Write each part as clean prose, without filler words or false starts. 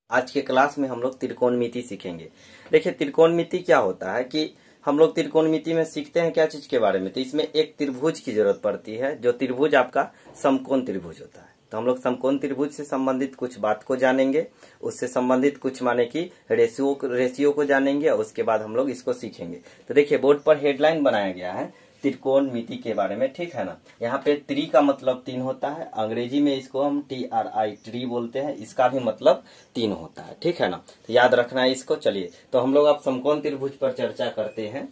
आज के क्लास में हम लोग त्रिकोणमिति सीखेंगे। देखिए त्रिकोणमिति क्या होता है कि हम लोग त्रिकोणमिति में सीखते हैं क्या चीज के बारे में, तो इसमें एक त्रिभुज की जरूरत पड़ती है, जो त्रिभुज आपका समकोण त्रिभुज होता है। तो हम लोग समकोण त्रिभुज से संबंधित कुछ बात को जानेंगे, उससे संबंधित कुछ माने कि रेशियो को जानेंगे और उसके बाद हम लोग इसको सीखेंगे। तो देखिए बोर्ड पर हेडलाइन बनाया गया है त्रिकोणमिति के बारे में, ठीक है ना। यहाँ पे त्रि का मतलब 3 होता है, अंग्रेजी में इसको हम TRI ट्री बोलते हैं, इसका भी मतलब 3 होता है, ठीक है ना। तो याद रखना है इसको। चलिए तो हम लोग अब समकोण त्रिभुज पर चर्चा करते हैं।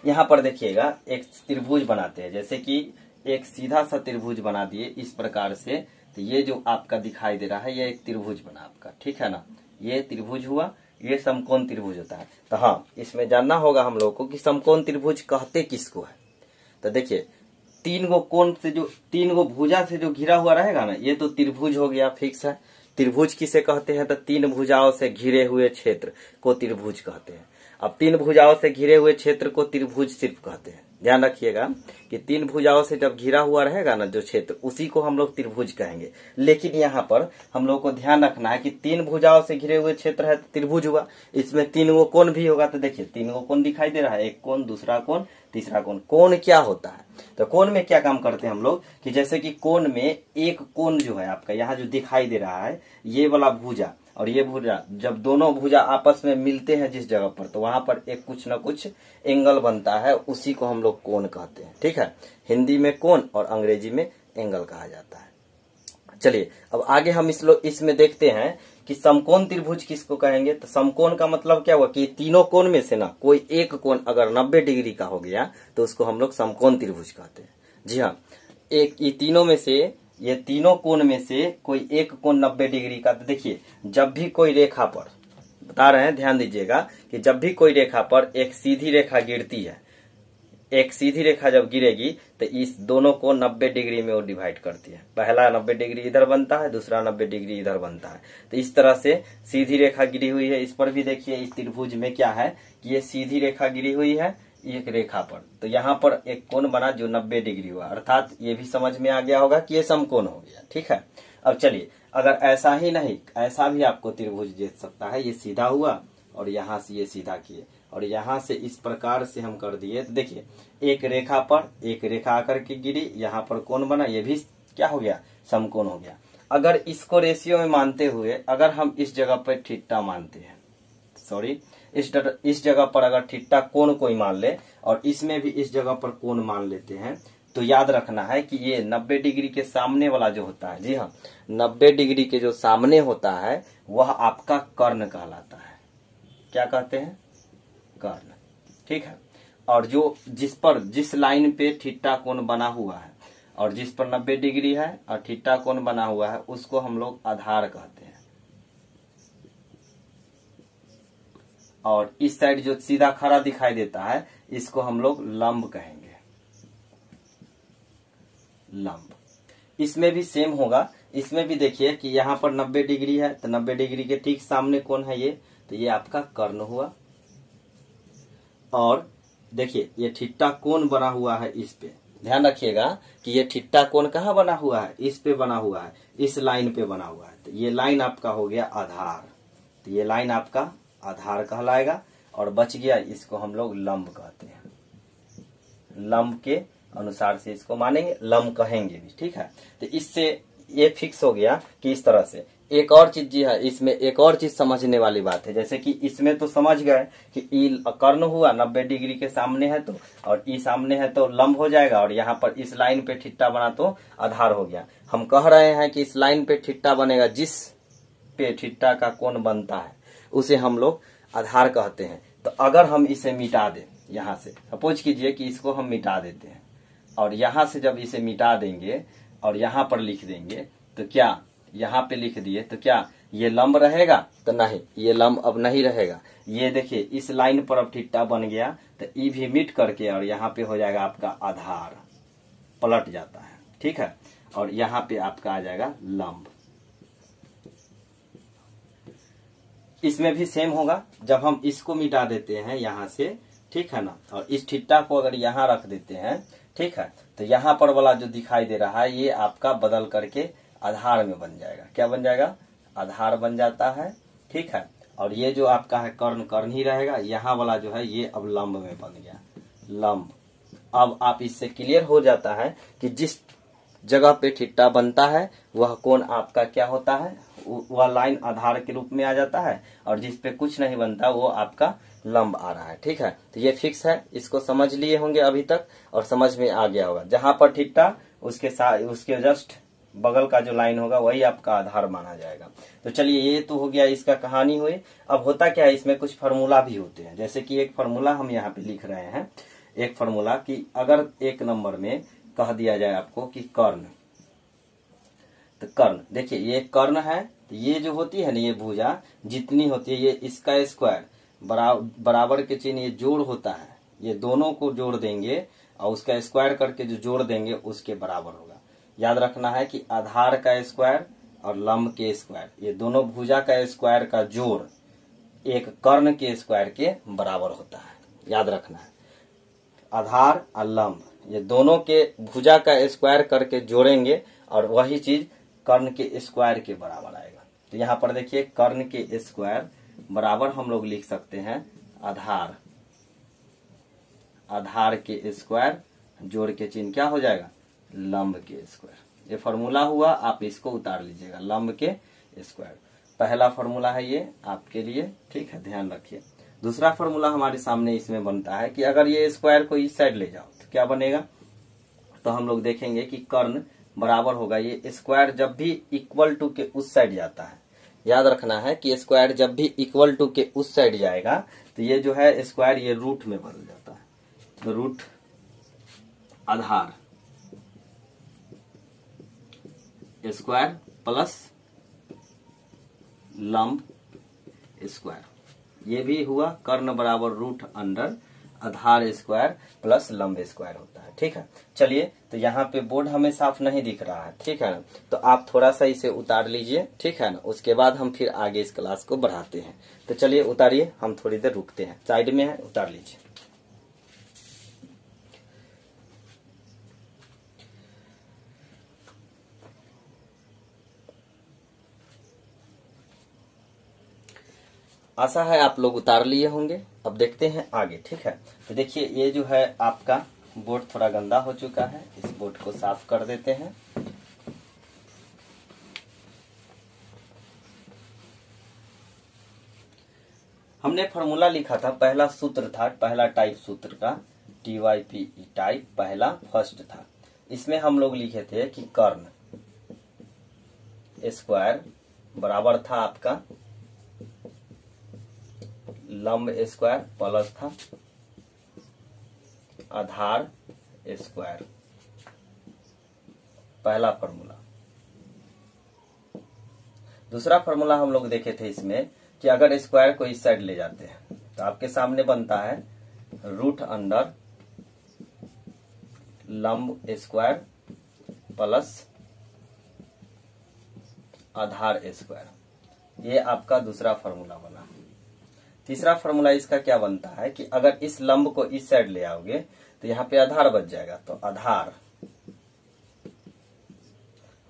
यहाँ पर देखिएगा एक त्रिभुज बनाते हैं, जैसे कि एक सीधा सा त्रिभुज बना दिए इस प्रकार से। तो ये जो आपका दिखाई दे रहा है ये एक त्रिभुज बना आपका, ठीक है ना। ये त्रिभुज हुआ, ये समकोण त्रिभुज होता है। तो हाँ, इसमें जानना होगा हम लोग को कि समकोण त्रिभुज कहते किसको है। तो देखिए 3 गो कोण से जो 3 गो भुजा से जो घिरा हुआ रहेगा ना, ये तो त्रिभुज हो गया, फिक्स है। त्रिभुज किसे कहते हैं, तो 3 भुजाओं से घिरे हुए क्षेत्र को त्रिभुज कहते हैं। अब 3 भुजाओं से घिरे हुए क्षेत्र को त्रिभुज सिर्फ कहते हैं। ध्यान रखिएगा कि 3 भुजाओं से जब घिरा हुआ रहेगा ना जो क्षेत्र, उसी को हम लोग त्रिभुज कहेंगे। लेकिन यहाँ पर हम लोग को ध्यान रखना है कि 3 भुजाओं से घिरे हुए क्षेत्र है तो त्रिभुज हुआ, इसमें 3 गो कोण भी होगा। तो देखिए 3 गो कोण दिखाई दे रहा है, एक कोण, दूसरा कोण, तीसरा कोण। कोण क्या होता है, तो कोण में क्या काम करते हैं हम लोग कि जैसे कि कोण में एक कोण जो है आपका यहाँ जो दिखाई दे रहा है, ये वाला भुजा और ये भुजा, जब दोनों भुजा आपस में मिलते हैं जिस जगह पर, तो वहां पर एक कुछ ना कुछ एंगल बनता है, उसी को हम लोग कोण कहते हैं, ठीक है। हिंदी में कोण और अंग्रेजी में एंगल कहा जाता है। चलिए अब आगे हम इसमें देखते हैं कि समकोण त्रिभुज किसको कहेंगे। तो समकोण का मतलब क्या हुआ कि तीनों कोण में से ना कोई एक कोण अगर 90 डिग्री का हो गया तो उसको हम लोग समकोण त्रिभुज कहते हैं। जी हाँ, एक ये तीनों में से, ये तीनों कोण में से कोई एक कोण 90 डिग्री का। तो देखिए जब भी कोई रेखा पर, बता रहे हैं ध्यान दीजिएगा कि जब भी कोई रेखा पर एक सीधी रेखा गिरती है, एक सीधी रेखा जब गिरेगी तो इस दोनों को 90 डिग्री में वो डिवाइड करती है। पहला 90 डिग्री इधर बनता है, दूसरा 90 डिग्री इधर बनता है। तो इस तरह से सीधी रेखा गिरी हुई है। इस पर भी देखिए इस त्रिभुज में क्या है कि ये सीधी रेखा गिरी हुई है एक रेखा पर, तो यहाँ पर एक कोण बना जो 90 डिग्री हुआ, अर्थात ये भी समझ में आ गया होगा कि ये समकोण हो गया, ठीक है। अब चलिए अगर ऐसा ही नहीं, ऐसा भी आपको त्रिभुज दे सकता है। ये सीधा हुआ और यहाँ से ये सीधा किए और यहाँ से इस प्रकार से हम कर दिए। तो देखिए एक रेखा पर एक रेखा आकर के गिरी, यहाँ पर कोण बना, ये भी क्या हो गया, समकोण हो गया। अगर इसको रेशियो में मानते हुए अगर हम इस जगह पर थीटा मानते हैं, सॉरी इस जगह पर अगर थीटा कोण कोई मान ले और इसमें भी इस जगह पर कोण मान लेते हैं, तो याद रखना है कि ये 90 डिग्री के सामने वाला जो होता है, जी हाँ 90 डिग्री के जो सामने होता है वह आपका कर्ण कहलाता है। क्या कहते हैं, कर्ण, ठीक है। और जो जिस लाइन पे थीटा कोण बना हुआ है और जिस पर 90 डिग्री है और थीटा कोण बना हुआ है, उसको हम लोग आधार कहते हैं। और इस साइड जो सीधा खड़ा दिखाई देता है इसको हम लोग लंब कहेंगे, लंब। इसमें भी सेम होगा, इसमें भी देखिए कि यहाँ पर 90 डिग्री है तो 90 डिग्री के ठीक सामने कौन है ये, तो ये आपका कर्ण हुआ। और देखिए ये थीटा कोण बना हुआ है इस पे, ध्यान रखिएगा कि ये थीटा कोण कहाँ बना हुआ है, इस पे बना हुआ है, इस लाइन पे बना हुआ है। तो ये लाइन आपका हो गया आधार, तो ये लाइन आपका आधार कहलाएगा। और बच गया, इसको हम लोग लंब कहते हैं। लंब के अनुसार से इसको मानेंगे, लंब कहेंगे भी, ठीक है। तो इससे ये फिक्स हो गया कि इस तरह से। एक और चीज जी है, इसमें एक और चीज समझने वाली बात है। जैसे कि इसमें तो समझ गए कि ई कर्ण हुआ 90 डिग्री के सामने है तो, और ई सामने है तो लंब हो जाएगा, और यहाँ पर इस लाइन पे थीटा बना तो आधार हो गया। हम कह रहे हैं कि इस लाइन पे थीटा बनेगा, जिस पे थीटा का कोण बनता है उसे हम लोग आधार कहते हैं। तो अगर हम इसे मिटा दें, यहाँ से सपोज कीजिए कि इसको हम मिटा देते हैं और यहाँ से जब इसे मिटा देंगे और यहाँ पर लिख देंगे, तो क्या यहाँ पे लिख दिए तो क्या ये लंब रहेगा, तो नहीं, ये लंब अब नहीं रहेगा। ये देखिए इस लाइन पर अब थीटा बन गया तो ई भी मिट करके और यहाँ पे हो जाएगा आपका आधार, पलट जाता है, ठीक है। और यहाँ पे आपका आ जाएगा लंब। इसमें भी सेम होगा, जब हम इसको मिटा देते हैं यहाँ से, ठीक है ना, और इस थीटा को अगर यहाँ रख देते हैं, ठीक है, तो यहाँ पर वाला जो दिखाई दे रहा है ये आपका बदल करके आधार में बन जाएगा। क्या बन जाएगा, आधार बन जाता है, ठीक है। और ये जो आपका है कर्ण, कर्ण ही रहेगा, यहाँ वाला जो है ये अब लंब में बन गया, लंब। अब आप इससे क्लियर हो जाता है कि जिस जगह पे थीटा बनता है वह कोण आपका क्या होता है, वह लाइन आधार के रूप में आ जाता है, और जिस पे कुछ नहीं बनता वो आपका लंब आ रहा है, ठीक है। तो ये फिक्स है, इसको समझ लिए होंगे अभी तक और समझ में आ गया होगा। जहां पर थीटा उसके साथ उसके जस्ट बगल का जो लाइन होगा वही आपका आधार माना जाएगा। तो चलिए ये तो हो गया, इसका कहानी हुई। अब होता क्या है, इसमें कुछ फार्मूला भी होते हैं। जैसे कि एक फार्मूला हम यहाँ पे लिख रहे हैं, एक फार्मूला कि अगर एक नंबर में कह दिया जाए आपको कि कर्ण, तो कर्ण देखिए ये कर्ण है, तो ये जो होती है ना ये भुजा जितनी होती है ये इसका स्क्वायर बराबर के चिन्ह ये जोड़ होता है, ये दोनों को जोड़ देंगे और उसका स्क्वायर करके जो जोड़ देंगे उसके बराबर होगा। याद रखना है कि आधार का स्क्वायर और लंब के स्क्वायर, ये दोनों भुजा का स्क्वायर का जोड़ एक कर्ण के स्क्वायर के बराबर होता है। याद रखना है, आधार और लंब ये दोनों के भुजा का स्क्वायर करके जोड़ेंगे और वही चीज कर्ण के स्क्वायर के बराबर आएगा। तो यहाँ पर देखिए कर्ण के स्क्वायर बराबर हम लोग लिख सकते हैं आधार, आधार के स्क्वायर जोड़ के चिन्ह क्या हो जाएगा, लंब के स्क्वायर। ये फॉर्मूला हुआ, आप इसको उतार लीजिएगा, लंब के स्क्वायर। पहला फॉर्मूला है ये आपके लिए, ठीक है, ध्यान रखिए। दूसरा फॉर्मूला हमारे सामने इसमें बनता है कि अगर ये स्क्वायर को इस साइड ले जाओ तो क्या बनेगा, तो हम लोग देखेंगे कि कर्ण बराबर होगा, ये स्क्वायर जब भी इक्वल टू के उस साइड जाता है, याद रखना है कि स्क्वायर जब भी इक्वल टू के उस साइड जाएगा तो ये जो है स्क्वायर ये रूट में बदल जाता है। तो रूट आधार स्क्वायर प्लस लंब स्क्वायर, ये भी हुआ कर्ण बराबर रूट अंडर आधार स्क्वायर प्लस लंब स्क्वायर होता है, ठीक है। चलिए, तो यहाँ पे बोर्ड हमें साफ नहीं दिख रहा है, ठीक है ना, तो आप थोड़ा सा इसे उतार लीजिए, ठीक है ना, उसके बाद हम फिर आगे इस क्लास को बढ़ाते हैं। तो चलिए उतारिए, हम थोड़ी देर रुकते हैं, साइड में है, उतार लीजिए। आशा है आप लोग उतार लिए होंगे। अब देखते हैं आगे, ठीक है। तो देखिए ये जो है आपका बोर्ड थोड़ा गंदा हो चुका है, इस बोर्ड को साफ कर देते हैं। हमने फॉर्मूला लिखा था, पहला सूत्र था, पहला टाइप सूत्र का TYPE टाइप पहला फर्स्ट था। इसमें हम लोग लिखे थे कि कर्ण स्क्वायर बराबर था आपका लंब स्क्वायर प्लस था आधार स्क्वायर, पहला फॉर्मूला। दूसरा फॉर्मूला हम लोग देखे थे इसमें कि अगर स्क्वायर को इस साइड ले जाते हैं तो आपके सामने बनता है रूट अंडर लंब स्क्वायर प्लस आधार स्क्वायर, ये आपका दूसरा फॉर्मूला बना। तीसरा फॉर्मूला इसका क्या बनता है कि अगर इस लंब को इस साइड ले आओगे तो यहाँ पे आधार बच जाएगा, तो आधार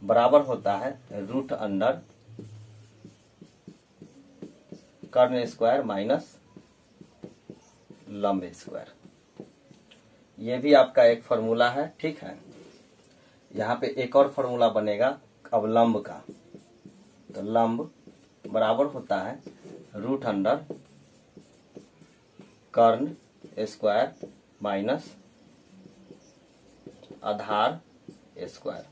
बराबर होता है रूट अंडर कर्ण स्क्वायर माइनस लंब स्क्वायर। ये भी आपका एक फॉर्मूला है, ठीक है। यहाँ पे एक और फॉर्मूला बनेगा अब लंब का, तो लंब बराबर होता है रूट अंडर कर्ण स्क्वायर माइनस आधार स्क्वायर।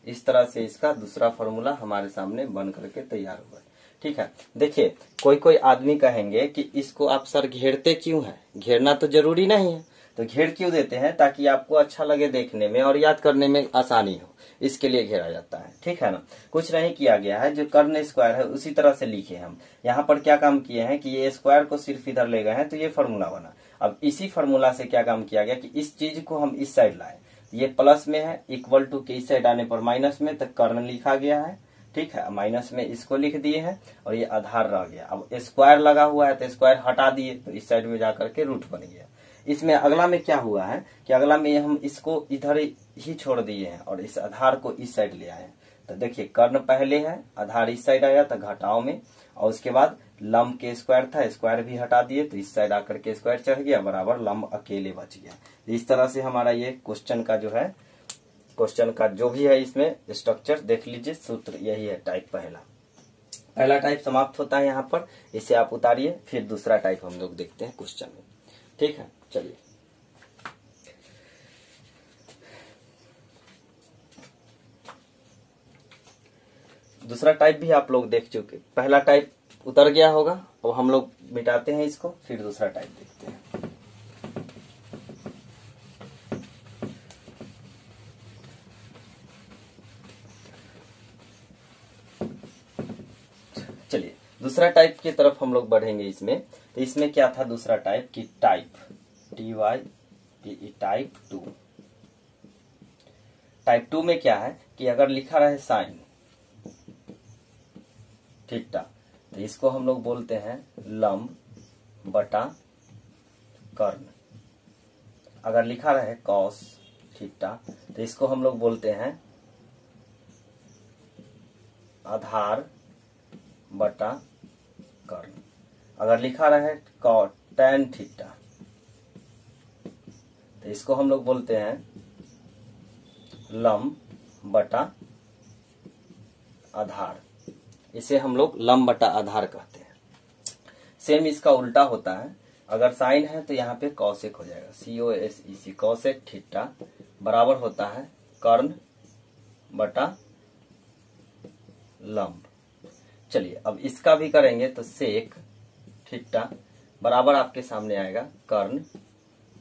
इस तरह से इसका दूसरा फॉर्मूला हमारे सामने बन करके तैयार हुआ, ठीक है। देखिए कोई कोई आदमी कहेंगे कि इसको आप सर घेरते क्यों है, घेरना तो जरूरी नहीं है, तो घेर क्यों देते हैं, ताकि आपको अच्छा लगे देखने में और याद करने में आसानी हो, इसके लिए घेरा जाता है, ठीक है ना। कुछ नहीं किया गया है, जो कर्ण स्क्वायर है उसी तरह से लिखे हम। यहाँ पर क्या काम किए हैं कि ये स्क्वायर को सिर्फ इधर ले गए हैं तो ये फॉर्मूला बना। अब इसी फॉर्मूला से क्या काम किया गया कि इस चीज को हम इस साइड लाए, ये प्लस में है, इक्वल टू के इस साइड आने पर माइनस में, तो कर्ण लिखा गया है, ठीक है, माइनस में इसको लिख दिए हैं और ये आधार रह गया। अब स्क्वायर लगा हुआ है तो स्क्वायर हटा दिए तो इस साइड में जाकर के रूट बन गया। इसमें अगला में क्या हुआ है कि अगला में हम इसको इधर ही छोड़ दिए हैं और इस आधार को इस साइड ले आए हैं, तो देखिए कर्ण पहले है, आधार इस साइड आया था घटाओ में, और उसके बाद लंब के स्क्वायर था, स्क्वायर भी हटा दिए तो इस साइड आकर के स्क्वायर चढ़ गया बराबर लंब अकेले बच गया। इस तरह से हमारा ये क्वेश्चन का जो है, क्वेश्चन का जो भी है इसमें स्ट्रक्चर देख लीजिए, सूत्र यही है। टाइप पहला टाइप समाप्त होता है यहाँ पर, इसे आप उतारिए, फिर दूसरा टाइप हम लोग देखते हैं क्वेश्चन में। ठीक है, चलिए दूसरा टाइप भी आप लोग देख चुके, पहला टाइप उतर गया होगा, अब हम लोग मिटाते हैं इसको, फिर दूसरा टाइप देखते हैं। चलिए दूसरा टाइप की तरफ हम लोग बढ़ेंगे इसमें। तो इसमें क्या था दूसरा टाइप की टाइप TYPE टाइप 2। टाइप 2 में क्या है कि अगर लिखा रहे साइन थीटा, तो इसको हम लोग बोलते हैं लंब बटा कर्ण। अगर लिखा रहे कॉस थीटा, तो इसको हम लोग बोलते हैं आधार बटा कर्ण। अगर लिखा रहे टैन थीटा, तो इसको हम लोग बोलते हैं लंब बटा आधार। इसे हम लोग लंब बटा आधार कहते हैं। सेम इसका उल्टा होता है, अगर साइन है तो यहाँ पे कॉसेक हो जाएगा, COSEC कॉसेक थीटा बराबर होता है कर्ण बटा लंब। चलिए अब इसका भी करेंगे तो सेक थीटा बराबर आपके सामने आएगा कर्ण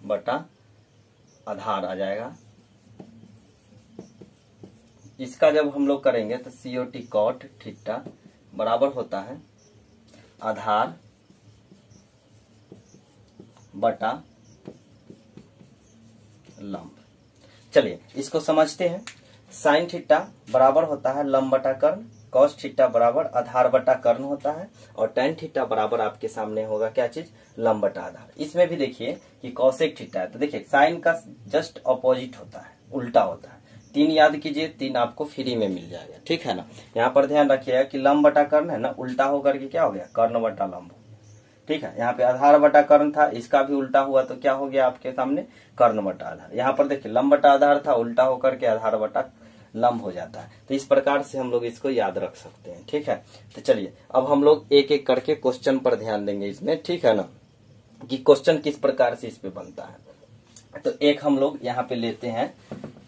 बटा आधार आ जाएगा। इसका जब हम लोग करेंगे तो COT कॉट थीटा बराबर होता है आधार बटा लंब। चलिए इसको समझते हैं। साइन थीटा बराबर होता है लंब बटा कर्ण, कॉस थीटा बराबर आधार बटा कर्ण होता है, और टैन थीटा बराबर आपके सामने होगा क्या चीज, लंब बटा आधार। इसमें भी देखिए कि कॉसेक थीटा है, तो देखिए साइन का जस्ट अपोजिट होता है, उल्टा होता है। 3 याद कीजिए, 3 आपको फ्री में मिल जाएगा, ठीक है ना। यहाँ पर ध्यान रखिएगा कि लंब बटा कर्ण है ना, उल्टा होकर के क्या हो गया, कर्ण बटा लंब। ठीक है, यहाँ पे आधार बटा कर्ण था, इसका भी उल्टा हुआ तो क्या हो गया आपके सामने, कर्ण बटा आधार। यहाँ पर देखिए लंब बटा आधार था, उल्टा होकर के आधार बटा लंब हो जाता है। तो इस प्रकार से हम लोग इसको याद रख सकते हैं। ठीक है, तो चलिए अब हम लोग एक एक करके क्वेश्चन पर ध्यान देंगे इसमें, ठीक है ना, कि क्वेश्चन किस प्रकार से इस पे बनता है। तो एक हम लोग यहाँ पे लेते हैं,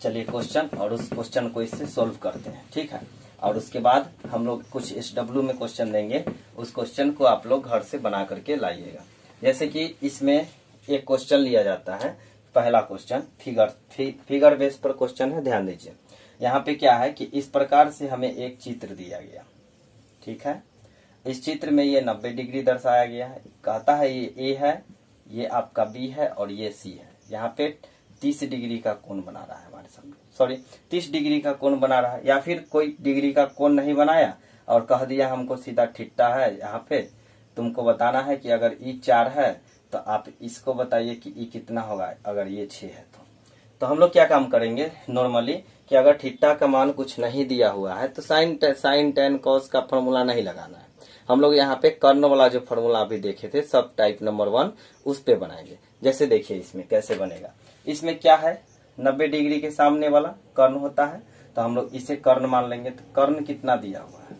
चलिए क्वेश्चन, और उस क्वेश्चन को इससे सोल्व करते हैं। ठीक है, और उसके बाद हम लोग कुछ SW में क्वेश्चन देंगे, उस क्वेश्चन को आप लोग घर से बना करके लाइएगा। जैसे कि इसमें एक क्वेश्चन लिया जाता है, पहला क्वेश्चन फिगर बेस पर क्वेश्चन है, ध्यान दीजिए। यहाँ पे क्या है कि इस प्रकार से हमें एक चित्र दिया गया, ठीक है। इस चित्र में ये 90 डिग्री दर्शाया गया है, कहता है ये A है, ये आपका B है और ये C है। यहाँ पे 30 डिग्री का कोण बना रहा है हमारे सामने, सॉरी 30 डिग्री का कोण बना रहा है, या फिर कोई डिग्री का कोण नहीं बनाया और कह दिया हमको सीधा थीटा है। यहाँ पे तुमको बताना है कि अगर E 4 है तो आप इसको बताइए कि E कितना होगा अगर ये 6 है। तो हम लोग क्या काम करेंगे नॉर्मली कि अगर थीटा का मान कुछ नहीं दिया हुआ है तो साइन टेन कॉस का फॉर्मूला नहीं लगाना है। हम लोग यहाँ पे कर्ण वाला जो फॉर्मूला अभी देखे थे सब टाइप नंबर 1 उस पे बनाएंगे। जैसे देखिए इसमें कैसे बनेगा, इसमें क्या है 90 डिग्री के सामने वाला कर्ण होता है, तो हम लोग इसे कर्ण मान लेंगे। तो कर्ण कितना दिया हुआ है,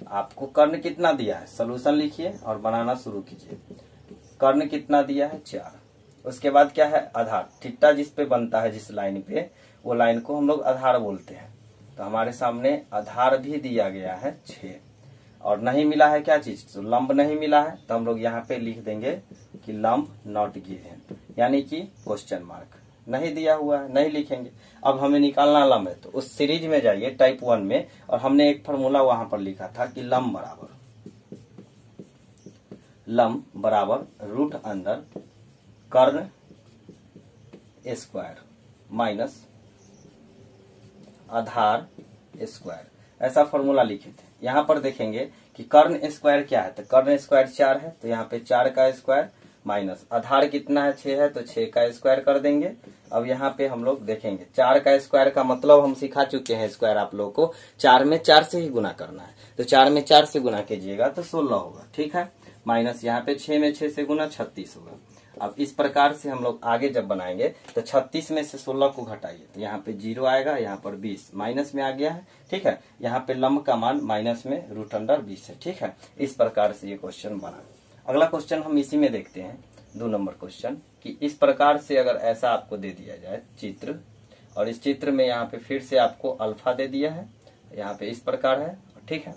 आपको कर्ण कितना दिया है, सोल्यूशन लिखिए और बनाना शुरू कीजिए। कर्ण कितना दिया है 4। उसके बाद क्या है आधार, थीटा जिस पे बनता है जिस लाइन पे, वो लाइन को हम लोग आधार बोलते हैं। तो हमारे सामने आधार भी दिया गया है 6, और नहीं मिला है क्या चीज, तो लंब नहीं मिला है, तो हम लोग यहाँ पे लिख देंगे कि लंब नॉट गिवन, यानी कि क्वेश्चन मार्क। नहीं दिया हुआ है नहीं लिखेंगे। अब हमें निकालना लंब है, तो उस सीरीज में जाइए टाइप 1 में, और हमने एक फॉर्मूला वहां पर लिखा था कि लंब बराबर रूट अंदर कर्ण स्क्वायर माइनस आधार स्क्वायर, ऐसा फॉर्मूला लिखे थे। यहाँ पर देखेंगे कि कर्ण स्क्वायर क्या है, तो कर्ण स्क्वायर 4 है, तो यहाँ पे 4 का स्क्वायर माइनस आधार कितना है 6 है तो 6 का स्क्वायर कर देंगे। अब यहाँ पे हम लोग देखेंगे 4 का स्क्वायर का मतलब हम सिखा चुके हैं स्क्वायर आप लोग को 4 में 4 से ही गुना करना है, तो 4 में 4 से गुना कीजिएगा तो 16 होगा, ठीक है। माइनस यहाँ पे 6 में 6 से गुना 36 होगा। अब इस प्रकार से हम लोग आगे जब बनाएंगे तो 36 में से 16 को घटाइए तो यहाँ पे 0 आएगा, यहाँ पर 20 माइनस में आ गया है, ठीक है। यहाँ पे लंब का मान माइनस में √20 है, ठीक है। इस प्रकार से ये क्वेश्चन बना। अगला क्वेश्चन हम इसी में देखते हैं 2 नंबर क्वेश्चन कि इस प्रकार से अगर ऐसा आपको दे दिया जाए चित्र, और इस चित्र में यहाँ पे फिर से आपको अल्फा दे दिया है, यहाँ पे इस प्रकार है, ठीक है।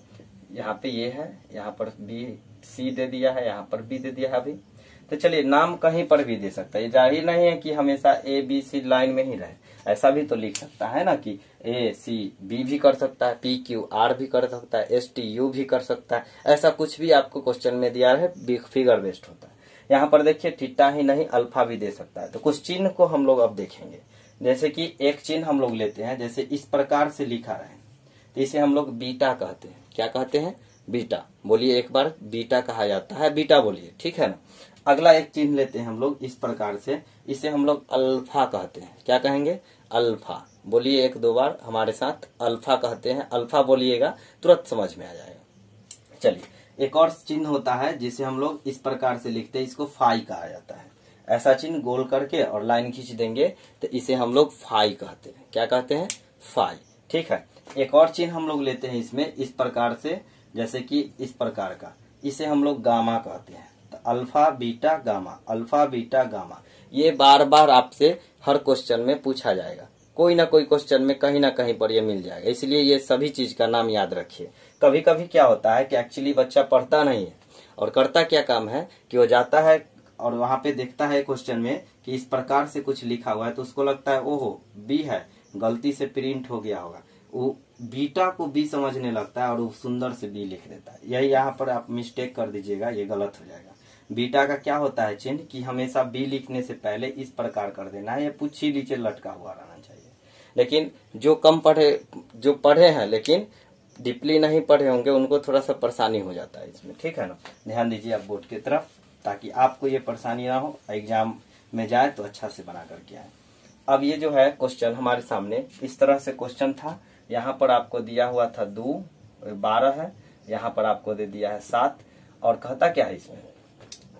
यहाँ पे ये है, यहाँ पर बी सी दे दिया है, यहाँ पर बी दे दिया है। अभी तो चलिए नाम कहीं पर भी दे सकता है, ये जाहिर नहीं है कि हमेशा ए बी सी लाइन में ही रहे, ऐसा भी तो लिख सकता है ना कि ए सी बी भी कर सकता है, पी क्यू आर भी कर सकता है, एस टी यू भी कर सकता है, ऐसा कुछ भी आपको क्वेश्चन में दिया है, फिगर बेस्ड होता है। यहाँ पर देखिए थीटा ही नहीं अल्फा भी दे सकता है। तो कुछ चिन्ह को हम लोग अब देखेंगे, जैसे कि एक चिन्ह हम लोग लेते हैं, जैसे इस प्रकार से लिखा रहे तो इसे हम लोग बीटा कहते हैं। क्या कहते हैं? बीटा। बोलिए एक बार, बीटा कहा जाता है, बीटा बोलिए, ठीक है ना। अगला एक चिन्ह लेते हैं हम लोग इस प्रकार से, इसे हम लोग अल्फा कहते हैं। क्या कहेंगे? अल्फा। बोलिए एक दो बार हमारे साथ, अल्फा कहते हैं। अल्फा बोलिएगा तुरंत समझ में आ जाएगा। चलिए एक और चिन्ह होता है जिसे हम लोग इस प्रकार से लिखते हैं, इसको फाई कहा जाता है। ऐसा चिन्ह गोल करके और लाइन खींच देंगे तो इसे हम लोग फाई कहते हैं। क्या कहते हैं? फाई, ठीक है। एक और चिन्ह हम लोग लेते हैं इसमें इस प्रकार से, जैसे कि इस प्रकार का, इसे हम लोग गामा कहते हैं। तो alpha beta gamma, alpha beta gamma, ये बार बार आपसे हर क्वेश्चन में पूछा जाएगा, कोई ना कोई क्वेश्चन में कहीं ना कहीं पर ये मिल जाएगा, इसलिए ये सभी चीज का नाम याद रखिए। कभी कभी क्या होता है कि एक्चुअली बच्चा पढ़ता नहीं है और करता क्या काम है कि वो जाता है और वहां पे देखता है क्वेश्चन में कि इस प्रकार से कुछ लिखा हुआ है, तो उसको लगता है ओहो बी है, गलती से प्रिंट हो गया होगा, वो बीटा को बी समझने लगता है और वो सुंदर से बी लिख देता है। यही यहाँ पर आप मिस्टेक कर दीजिएगा, ये गलत हो जाएगा। बीटा का क्या होता है चिन्ह कि हमेशा बी लिखने से पहले इस प्रकार कर देना है, ये पुच्छी नीचे लटका हुआ रहना चाहिए। लेकिन जो कम पढ़े, जो पढ़े हैं लेकिन डीपली नहीं पढ़े होंगे, उनको थोड़ा सा परेशानी हो जाता है इसमें, ठीक है ना। ध्यान दीजिए आप बोर्ड की तरफ, ताकि आपको ये परेशानी ना हो, एग्जाम में जाए तो अच्छा से बना करके आए। अब ये जो है क्वेश्चन हमारे सामने इस तरह से क्वेश्चन था। यहाँ पर आपको दिया हुआ था 2 12 है, यहाँ पर आपको दे दिया है 7, और कहता क्या है इसमें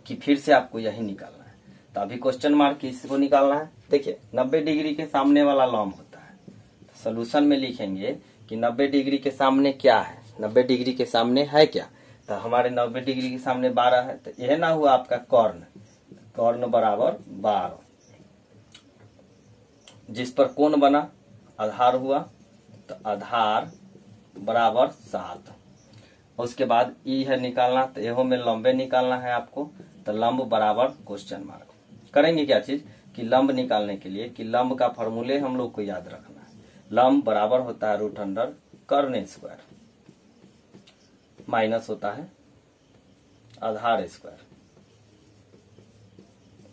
कि फिर से आपको यही निकालना है। तो अभी क्वेश्चन मार्क किसको निकालना है? देखिए 90 डिग्री के सामने वाला लंब होता है, सोल्यूशन में लिखेंगे कि 90 डिग्री के सामने क्या है, 90 डिग्री के सामने है क्या। तो हमारे 90 डिग्री के सामने 12 है, तो यह ना हुआ आपका कर्ण, कर्ण बराबर 12, जिस पर कोण बना आधार हुआ, तो आधार बराबर 7। उसके बाद ई है निकालना, तो एहो में लंबे निकालना है आपको, तो लंब बराबर क्वेश्चन मार्क। करेंगे क्या चीज कि लंब निकालने के लिए कि लंब का फॉर्मूले हम लोग को याद रखना है। लंब बराबर होता है √अंडर कर्ण स्क्वायर माइनस होता है आधार स्क्वायर,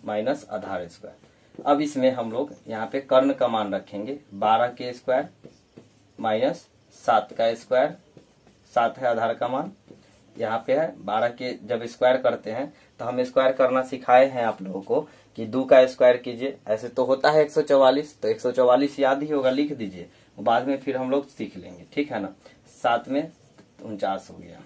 माइनस आधार स्क्वायर। अब इसमें हम लोग यहाँ पे कर्ण का मान रखेंगे 12 के स्क्वायर माइनस 7 का स्क्वायर, 7 है आधार का मान, यहाँ पे है 12 के। जब स्क्वायर करते हैं तो हम स्क्वायर करना सिखाए हैं आप लोगों को कि 2 का स्क्वायर कीजिए, ऐसे तो होता है 144, तो 144 याद ही होगा, लिख दीजिए, बाद में फिर हम लोग सीख लेंगे, ठीक है ना। 7 में 49 हो गया।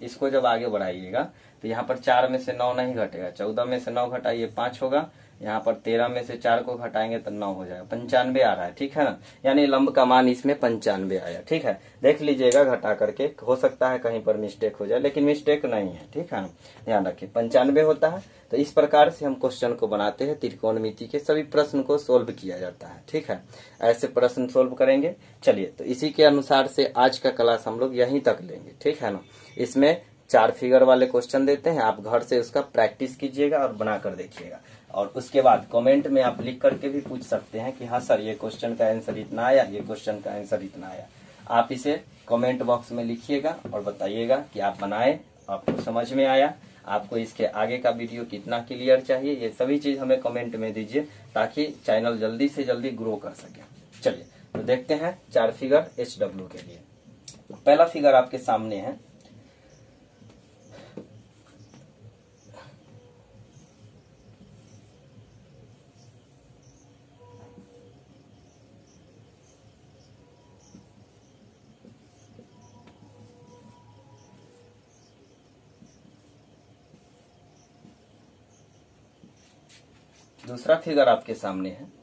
इसको जब आगे बढ़ाइएगा तो यहाँ पर 4 में से 9 नहीं घटेगा, 14 में से 9 घटाइए 5 होगा, यहाँ पर 13 में से 4 को घटाएंगे तो 9 हो जाएगा, 95 आ रहा है, ठीक है ना। यानी लंब का मान इसमें 95 आया, ठीक है। देख लीजिएगा घटा करके, हो सकता है कहीं पर मिस्टेक हो जाए, लेकिन मिस्टेक नहीं है, ठीक है ना। ध्यान रखिए 95 होता है। तो इस प्रकार से हम क्वेश्चन को बनाते हैं, त्रिकोणमिति के सभी प्रश्न को सोल्व किया जाता है, ठीक है। ऐसे प्रश्न सोल्व करेंगे। चलिए तो इसी के अनुसार से आज का क्लास हम लोग यहीं तक लेंगे, ठीक है ना। इसमें 4 फिगर वाले क्वेश्चन देते हैं, आप घर से उसका प्रैक्टिस कीजिएगा और बना कर देखिएगा, और उसके बाद कमेंट में आप लिख करके भी पूछ सकते हैं कि हाँ सर ये क्वेश्चन का आंसर इतना आया, ये क्वेश्चन का आंसर इतना आया। आप इसे कमेंट बॉक्स में लिखिएगा और बताइएगा कि आप बनाए, आपको समझ में आया, आपको इसके आगे का वीडियो कितना क्लियर चाहिए, ये सभी चीज हमें कमेंट में दीजिए ताकि चैनल जल्दी से जल्दी ग्रो कर सके। चलिए तो देखते हैं 4 फिगर HW के लिए। पहला फिगर आपके सामने है, दूसरा फिगर आपके सामने है।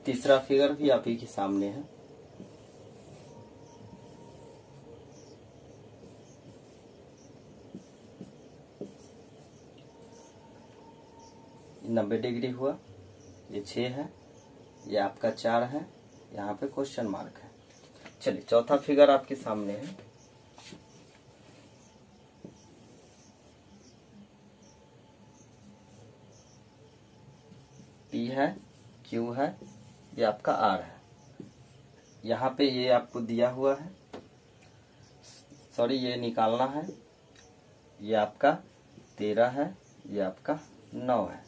तीसरा फिगर भी आप ही के सामने है। ये 90 डिग्री हुआ, ये 6 है, ये आपका 4 है, यहाँ पे क्वेश्चन मार्क है। चलिए चौथा फिगर आपके सामने है। P है, Q है, ये आपका R है। यहाँ पे ये आपको दिया हुआ है, सॉरी ये निकालना है। ये आपका 13 है, ये आपका 9 है।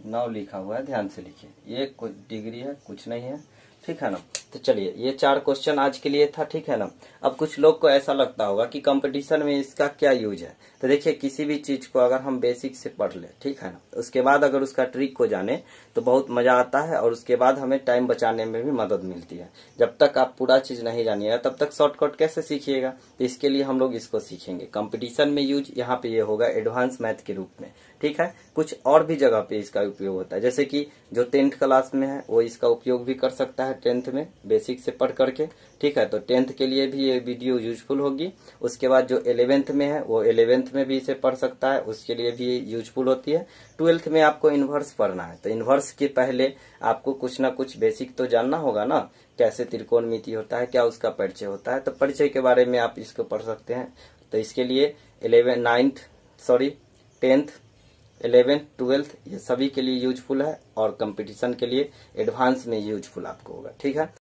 9 लिखा हुआ है, ध्यान से लिखिए। ये कुछ डिग्री है, कुछ नहीं है, ठीक है ना। तो चलिए ये 4 क्वेश्चन आज के लिए था, ठीक है ना। अब कुछ लोग को ऐसा लगता होगा कि कंपटीशन में इसका क्या यूज है। तो देखिए किसी भी चीज को अगर हम बेसिक से पढ़ ले, ठीक है ना, उसके बाद अगर उसका ट्रिक को जाने तो बहुत मजा आता है और उसके बाद हमें टाइम बचाने में भी मदद मिलती है। जब तक आप पूरा चीज नहीं जानिएगा तब तक शॉर्टकट कैसे सीखिएगा। तो इसके लिए हम लोग इसको सीखेंगे। कंपटीशन में यूज यहाँ पे ये होगा एडवांस मैथ के रूप में, ठीक है। कुछ और भी जगह पे इसका उपयोग होता है, जैसे कि जो 10th क्लास में है वो इसका उपयोग भी कर सकता है 10th में बेसिक से पढ़ करके, ठीक है। तो 10th के लिए भी ये वीडियो यूजफुल होगी। उसके बाद जो 11th में है वो 11th में भी इसे पढ़ सकता है, उसके लिए भी यूजफुल होती है। 12th में आपको इनवर्स पढ़ना है, तो इनवर्स के पहले आपको कुछ ना कुछ बेसिक तो जानना होगा ना, कैसे त्रिकोणमिति होता है, क्या उसका परिचय होता है। तो परिचय के बारे में आप इसको पढ़ सकते हैं। तो इसके लिए 10th 11th 12th ये सभी के लिए यूजफुल है और कंपटीशन के लिए एडवांस में यूजफुल आपको होगा, ठीक है।